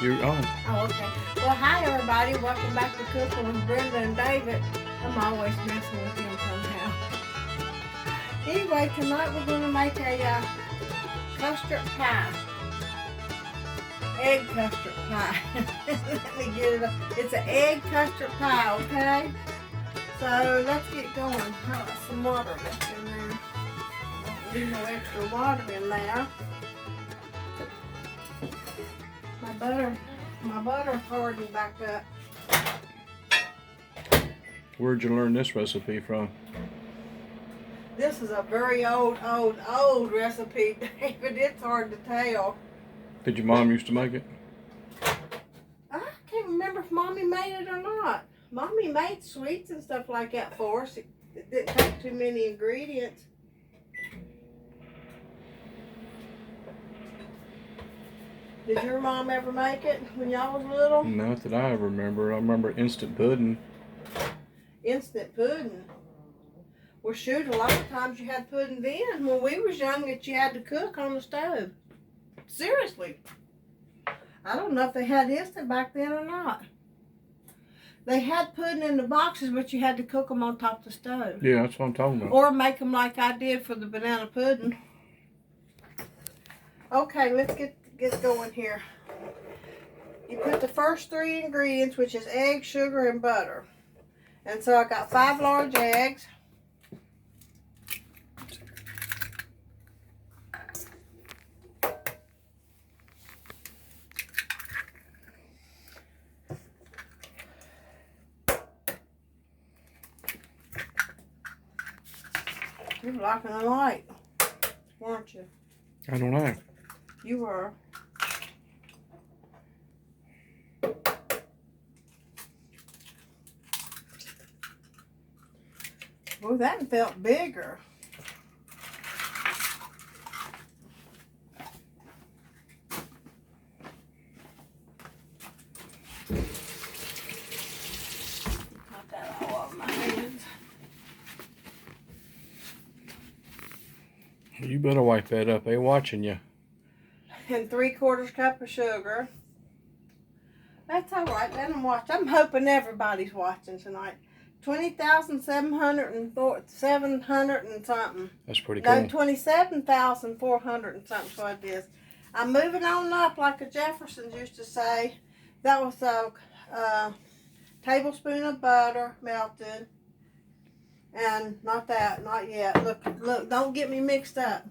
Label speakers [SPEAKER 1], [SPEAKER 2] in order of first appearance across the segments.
[SPEAKER 1] You're on.
[SPEAKER 2] Oh, okay. Well, hi everybody. Welcome back to Cooking with Brenda and David. I'm always messing with them somehow. Anyway, tonight we're going to make a custard pie. Egg custard pie. Let me get it up. It's an egg custard pie, okay? So let's get going. I've got some water left in there. Don't need no extra water in there. My butter hardened back up.
[SPEAKER 1] Where'd you learn this recipe from?
[SPEAKER 2] This is a very old recipe, David. It's hard to tell.
[SPEAKER 1] Did your mom used to make it?
[SPEAKER 2] I can't remember if Mommy made it or not. Mommy made sweets and stuff like that for us. It didn't take too many ingredients. Did your mom ever make it when y'all was little?
[SPEAKER 1] Not that I ever remember. I remember instant pudding.
[SPEAKER 2] Instant pudding. Well, shoot, a lot of times you had pudding then when we was young that you had to cook on the stove. Seriously. I don't know if they had instant back then or not. They had pudding in the boxes, but you had to cook them on top of the stove.
[SPEAKER 1] Yeah, that's what I'm talking about.
[SPEAKER 2] Or make them like I did for the banana pudding. Okay, let's get going here. You put the first three ingredients, which is egg, sugar, and butter. And so I got 5 large eggs. You were locking the light, weren't you?
[SPEAKER 1] I don't know.
[SPEAKER 2] You were. Well, that felt bigger. Got that all over my hands.
[SPEAKER 1] You better wipe that up. They watching you.
[SPEAKER 2] And 3/4 cup of sugar. That's all right. Let them watch. I'm hoping everybody's watching tonight. 20,700 and something.
[SPEAKER 1] That's pretty cool.
[SPEAKER 2] No, 27,400 and something. So it is. I'm moving on up, like the Jeffersons used to say. That was a tablespoon of butter melted, and not yet. Look! Don't get me mixed up.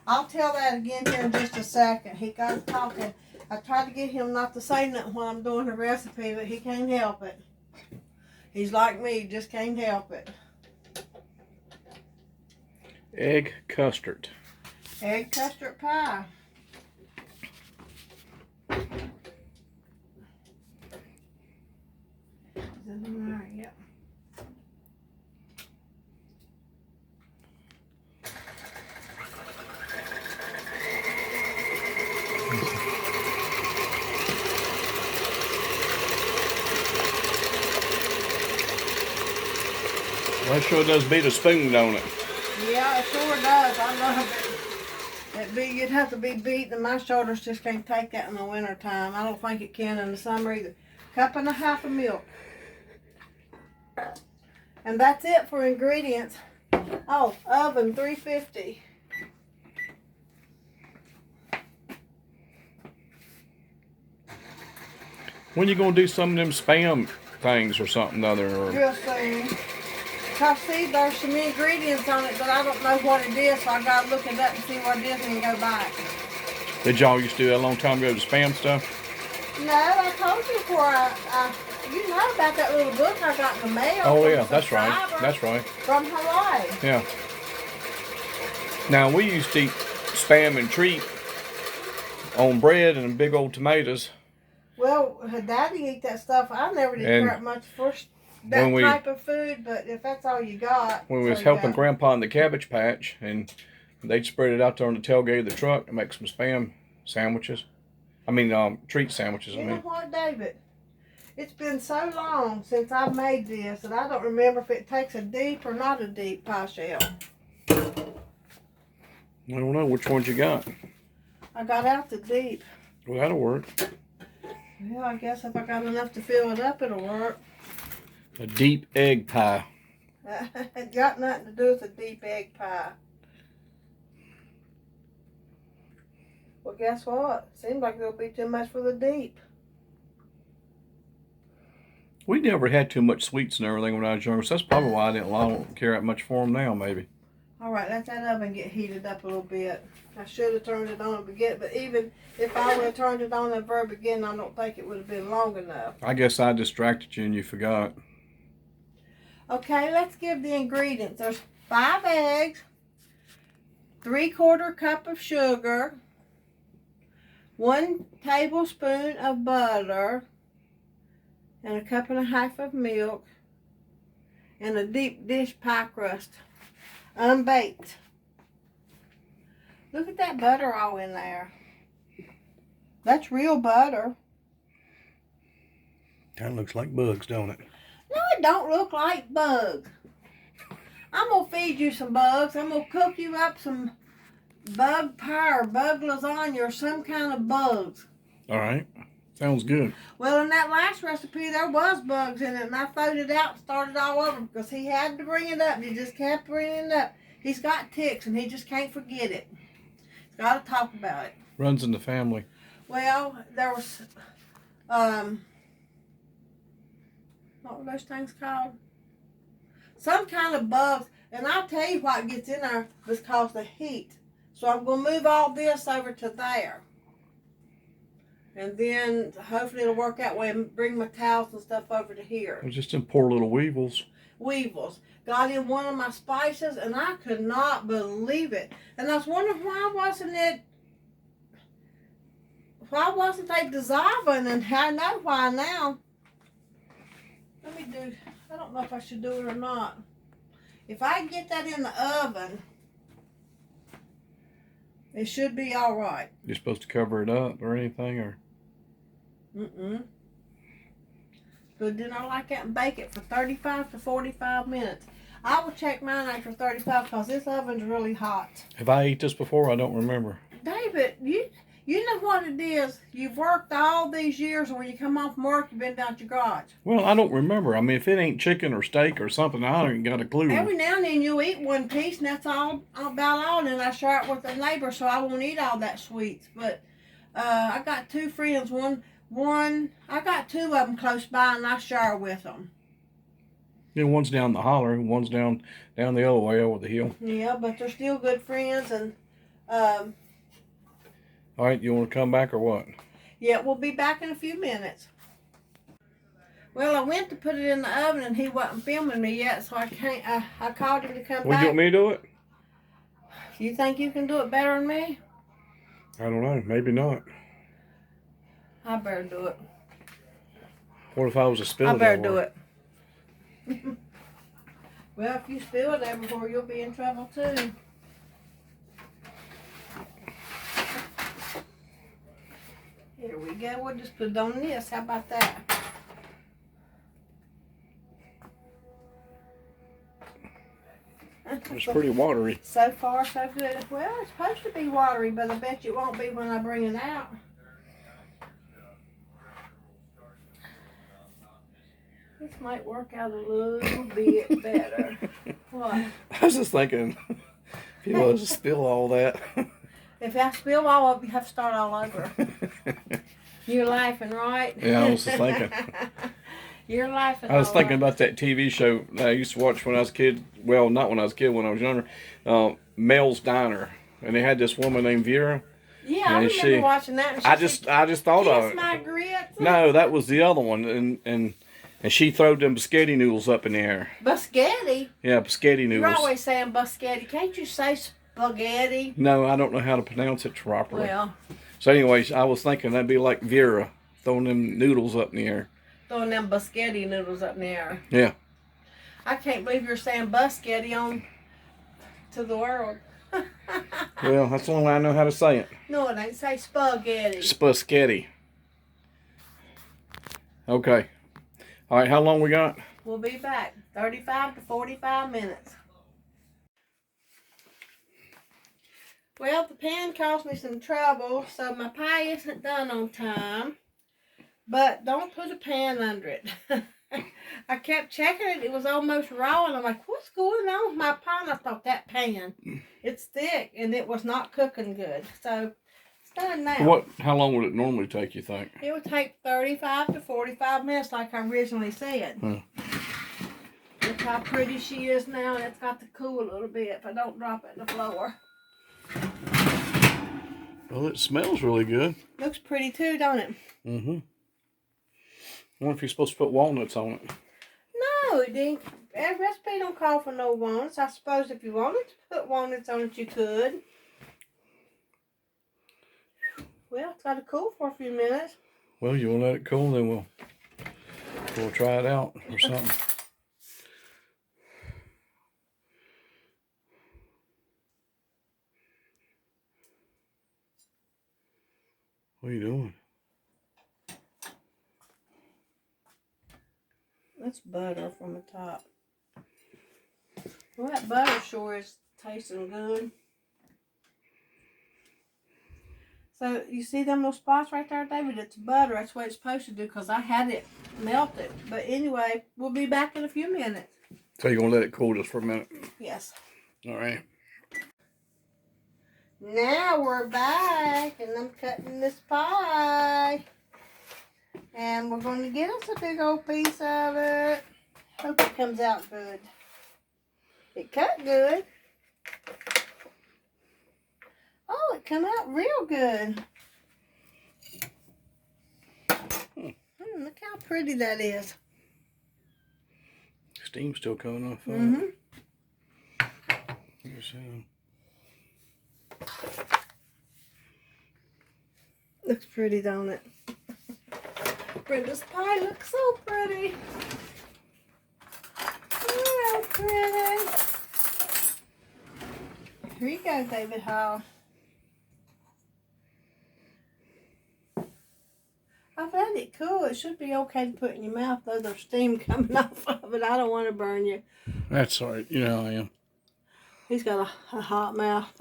[SPEAKER 2] I'll tell that again here in just a second. He got talking. I tried to get him not to say nothing while I'm doing the recipe, but he can't help it. He's like me, just can't help it.
[SPEAKER 1] Egg custard.
[SPEAKER 2] Egg custard pie. Is it in there? Yep.
[SPEAKER 1] Well, it sure does beat a spoon, don't it?
[SPEAKER 2] Yeah, it sure does. I love it. You'd have to be beat, and my shoulders just can't take that in the winter time. I don't think it can in the summer either. 1.5 cups of milk. And that's it for ingredients. Oh, oven 350.
[SPEAKER 1] When you gonna do some of them spam things or something other? Or...
[SPEAKER 2] You'll see. Because see, there's some ingredients on it, but I don't know what it is, so I gotta look it up and see what it is and go back.
[SPEAKER 1] Did y'all used to do that a long time ago, the spam stuff?
[SPEAKER 2] No, I told you before you know about that little book I got in the mail.
[SPEAKER 1] Oh yeah, that's right. That's right.
[SPEAKER 2] From Hawaii.
[SPEAKER 1] Yeah. Now we used to eat spam and treat on bread and big old tomatoes.
[SPEAKER 2] Well, Daddy eat that stuff. I never did care much for that type of food, but if that's all you got.
[SPEAKER 1] When we was helping Grandpa in the cabbage patch, and they'd spread it out there on the tailgate of the truck and make some spam sandwiches. I mean, treat sandwiches.
[SPEAKER 2] You know what, David? It's been so long since I made this that I don't remember if it takes a deep or not a deep pie shell.
[SPEAKER 1] I don't know which ones you got.
[SPEAKER 2] I got out the deep.
[SPEAKER 1] Well, that'll work.
[SPEAKER 2] Well, I guess if I got enough to fill it up, it'll work.
[SPEAKER 1] A deep egg pie.
[SPEAKER 2] It got nothing to do with a deep egg pie. Well, guess what? Seems like it'll be too much for the deep.
[SPEAKER 1] We never had too much sweets and everything when I was younger, so that's probably why I don't care that much for them now, maybe.
[SPEAKER 2] All right, let that oven get heated up a little bit. I should have turned it on at the beginning, but even if I would have turned it on at the very beginning, I don't think it would have been long enough.
[SPEAKER 1] I guess I distracted you and you forgot.
[SPEAKER 2] Okay, let's give the ingredients. There's 5 eggs, 3/4 cup of sugar, 1 tablespoon of butter, and 1.5 cups of milk, and a deep dish pie crust, unbaked. Look at that butter all in there. That's real butter.
[SPEAKER 1] Kind of looks like bugs, don't it?
[SPEAKER 2] No, it don't look like bugs. I'm going to feed you some bugs. I'm going to cook you up some bug pie or bug lasagna or some kind of bugs.
[SPEAKER 1] All right. Sounds good.
[SPEAKER 2] Well, in that last recipe, there was bugs in it, and I throwed it out and started all over because he had to bring it up. He just kept bringing it up. He's got ticks, and he just can't forget it. He's got to talk about it.
[SPEAKER 1] Runs in the family.
[SPEAKER 2] Well, there was, what were those things called? Some kind of bugs, and I'll tell you what gets in there because the heat. So I'm going to move all this over to there. And then hopefully it'll work out way and bring my towels and stuff over to here.
[SPEAKER 1] They're just them poor little weevils.
[SPEAKER 2] Weevils. Got in one of my spices and I could not believe it. And I was wondering why wasn't they dissolving, and I know why now. Let me do, I don't know if I should do it or not. If I get that in the oven, it should be all right.
[SPEAKER 1] You're supposed to cover it up or anything, or?
[SPEAKER 2] But then I like that and bake it for 35 to 45 minutes. I will check mine after 35 because this oven's really hot.
[SPEAKER 1] Have I ate this before? I don't remember.
[SPEAKER 2] David, you know what it is. You've worked all these years, and when you come home from work, you've been down to your garage.
[SPEAKER 1] Well, I don't remember. I mean, if it ain't chicken or steak or something, I don't got a clue.
[SPEAKER 2] Every now and then you'll eat one piece, and that's all about all. And I share it with a neighbor, so I won't eat all that sweets. But I got 2 friends. I got 2 of them close by, and I share with them.
[SPEAKER 1] Yeah, one's down the holler, and one's down the other way over the hill.
[SPEAKER 2] Yeah, but they're still good friends, and
[SPEAKER 1] all right, you want to come back or what?
[SPEAKER 2] yeah, we'll be back in a few minutes. Well, I went to put it in the oven, and he wasn't filming me yet, so I can't. I called him to come
[SPEAKER 1] Would
[SPEAKER 2] back.
[SPEAKER 1] you want me to do it?
[SPEAKER 2] You think you can do it better than me?
[SPEAKER 1] I don't know. Maybe not.
[SPEAKER 2] I better do it.
[SPEAKER 1] What if I was a spill?
[SPEAKER 2] I better do it. Well, if you spill it everywhere, you'll be in trouble too. Here we go. We'll just put it on this. How about that?
[SPEAKER 1] It's pretty watery.
[SPEAKER 2] So far, so good. Well, it's supposed to be watery, but I bet you it won't be when I bring it out. This might work out a little bit better. What?
[SPEAKER 1] I was just thinking, if you was to spill all that.
[SPEAKER 2] If I spill all of it, you have to start all over. You're laughing, right?
[SPEAKER 1] Yeah, I was just thinking.
[SPEAKER 2] You're laughing.
[SPEAKER 1] I was thinking
[SPEAKER 2] right.
[SPEAKER 1] about that TV show that I used to watch when I was a kid. Well, not when I was a kid, when I was younger. Mel's Diner. And they had this woman named Vera.
[SPEAKER 2] Yeah, I remember watching that. And
[SPEAKER 1] I just thought of it.
[SPEAKER 2] My grits.
[SPEAKER 1] No, that was the other one. And she throwed them biscotti noodles up in the air.
[SPEAKER 2] Biscotti?
[SPEAKER 1] Yeah, biscotti noodles.
[SPEAKER 2] You're always saying biscotti. Can't you say spaghetti?
[SPEAKER 1] No, I don't know how to pronounce it properly.
[SPEAKER 2] Well.
[SPEAKER 1] So anyways, I was thinking that'd be like Vera throwing them noodles up in the air.
[SPEAKER 2] Throwing them biscotti noodles up in the air.
[SPEAKER 1] Yeah.
[SPEAKER 2] I can't believe you're saying biscotti on to the world.
[SPEAKER 1] Well, that's the only way I know how to say it.
[SPEAKER 2] No, it ain't. Say spaghetti.
[SPEAKER 1] Spaghetti. Okay. All right, how long we got?
[SPEAKER 2] We'll be back. 35 to 45 minutes. Well, the pan caused me some trouble, so my pie isn't done on time. But don't put a pan under it. I kept checking it. It was almost raw. And I'm like, what's going on with my pan? I thought, that pan, it's thick. And it was not cooking good. So, it's done now.
[SPEAKER 1] How long would it normally take, you think?
[SPEAKER 2] It would take 35 to 45 minutes like I originally said. Look how pretty she is now. And it's got to cool a little bit if I don't drop it on the floor.
[SPEAKER 1] Well, it smells really good.
[SPEAKER 2] Looks pretty too, don't it?
[SPEAKER 1] Mm-hmm. I wonder if you're supposed to put walnuts on it.
[SPEAKER 2] No, it didn't. That recipe don't call for no walnuts. I suppose if you wanted to put walnuts on it, you could. Well, it's got to cool for a few minutes.
[SPEAKER 1] Well, you want to let it cool, then we'll try it out or something. What are you doing?
[SPEAKER 2] That's butter from the top. Well, that butter sure is tasting good. So, you see them little spots right there, David? It's butter. That's what it's supposed to do because I had it melted. But anyway, we'll be back in a few minutes.
[SPEAKER 1] So you're going to let it cool just for a minute?
[SPEAKER 2] Yes.
[SPEAKER 1] All right.
[SPEAKER 2] Now we're back, and I'm cutting this pie. And we're going to get us a big old piece of it. Hope it comes out good. It cut good. Oh, it come out real good. Look how pretty that is.
[SPEAKER 1] Steam's still coming off of
[SPEAKER 2] Mm-hmm.
[SPEAKER 1] it.
[SPEAKER 2] Looks pretty, don't it? Brenda's pie looks so pretty. Oh, pretty. Here you go, David Hall. I've let it cool. It should be okay to put in your mouth, though there's steam coming off of it. I don't want to burn you.
[SPEAKER 1] That's all right. You know how I am.
[SPEAKER 2] He's got a hot mouth.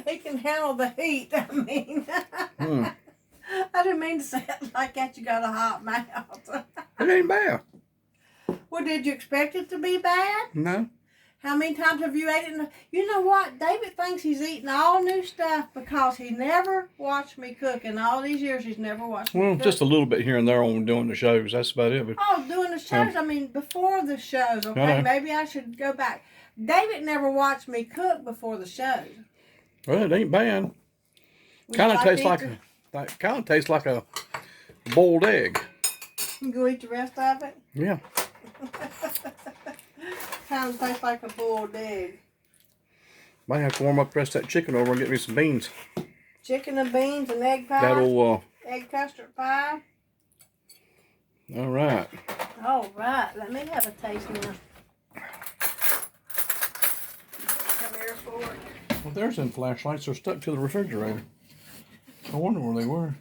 [SPEAKER 2] He can handle the heat, I mean. I didn't mean to say it like that. You got a hot mouth.
[SPEAKER 1] It ain't bad.
[SPEAKER 2] Well, did you expect it to be bad?
[SPEAKER 1] No.
[SPEAKER 2] How many times have you ate it? You know what? David thinks he's eating all new stuff because he never watched me cook. In all these years, he's never watched me cook.
[SPEAKER 1] Just a little bit here and there on doing the shows. That's about it. But,
[SPEAKER 2] oh, doing the shows? I mean, before the shows, okay? Maybe I should go back. David never watched me cook before the shows.
[SPEAKER 1] Well, it ain't bad. Kind of tastes like a boiled egg.
[SPEAKER 2] You go eat the rest of it?
[SPEAKER 1] Yeah.
[SPEAKER 2] Kind of tastes like a boiled egg.
[SPEAKER 1] Might have to warm up the rest of that chicken over and get me some beans.
[SPEAKER 2] Chicken and beans and egg pie.
[SPEAKER 1] That old
[SPEAKER 2] egg custard pie.
[SPEAKER 1] All right.
[SPEAKER 2] All right. Let me have a taste now. Come here for it.
[SPEAKER 1] Well, there's them flashlights. They're stuck to the refrigerator. I wonder where they were.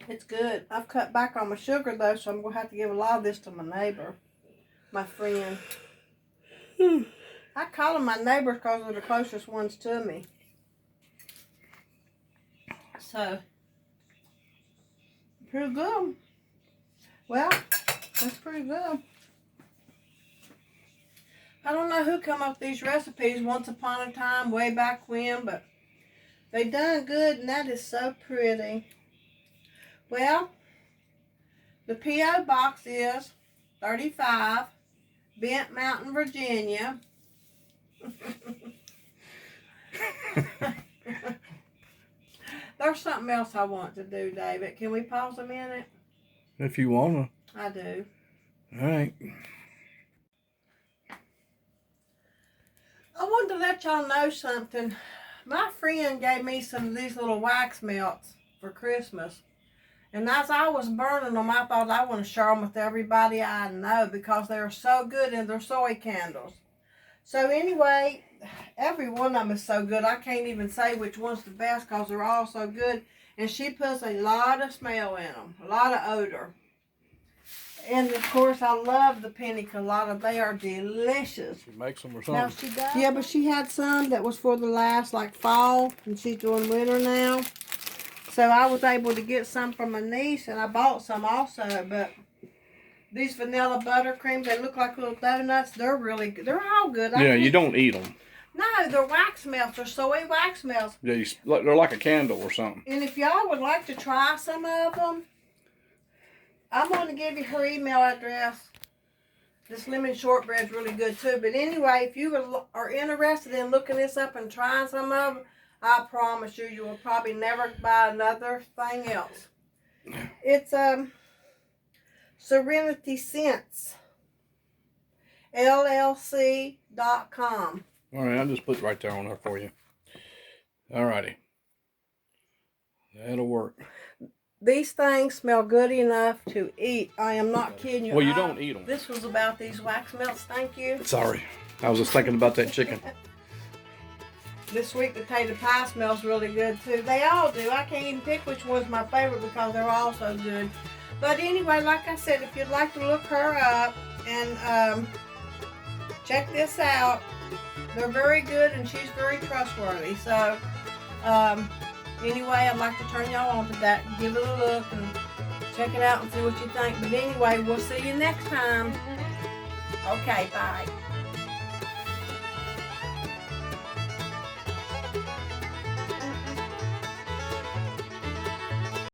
[SPEAKER 2] It's good. I've cut back on my sugar, though, so I'm going to have to give a lot of this to my neighbor, my friend. I call them my neighbors because they're the closest ones to me. So, pretty good. Well, that's pretty good. I don't know who come up with these recipes once upon a time, way back when, but they done good, and that is so pretty. Well, the P.O. box is 35, Bent Mountain, Virginia. There's something else I want to do, David. Can we pause a minute?
[SPEAKER 1] If you want to.
[SPEAKER 2] I do.
[SPEAKER 1] All right.
[SPEAKER 2] I wanted to let y'all know something. My friend gave me some of these little wax melts for Christmas. And as I was burning them, I thought I want to share them with everybody I know because they're so good and they're soy candles. So anyway, every one of them is so good. I can't even say which one's the best because they're all so good. And she puts a lot of smell in them, a lot of odor. And of course, I love the pina colada. They are delicious.
[SPEAKER 1] She makes them or
[SPEAKER 3] Now
[SPEAKER 1] something.
[SPEAKER 3] she does.
[SPEAKER 2] Yeah, but she had some that was for the last, like, fall, and she's doing winter now. So I was able to get some from my niece, and I bought some also. But these vanilla buttercreams, they look like little donuts. They're really good. They're all good.
[SPEAKER 1] Yeah, you don't eat them.
[SPEAKER 2] No, they're wax melts. They're soy wax melts.
[SPEAKER 1] Yeah, they're like a candle or something.
[SPEAKER 2] And if y'all would like to try some of them, I'm going to give you her email address. This lemon shortbread's really good too. But anyway, if you are interested in looking this up and trying some of them, I promise you, you will probably never buy another thing else. It's Serenity Scents, LLC.com.
[SPEAKER 1] All right, I'll just put it right there on there for you. All righty. That'll work.
[SPEAKER 2] These things smell good enough to eat. I am not kidding you.
[SPEAKER 1] Well, you don't eat them.
[SPEAKER 2] This was about these wax melts. Thank you.
[SPEAKER 1] Sorry. I was just thinking about that chicken.
[SPEAKER 2] This sweet potato pie smells really good too. They all do. I can't even pick which one's my favorite because they're all so good. But anyway, like I said, if you'd like to look her up and check this out, they're very good and she's very trustworthy. So anyway, I'd like to turn y'all on to that and give it a look and check it out and see what you think. But anyway, we'll see you next time. Okay, bye.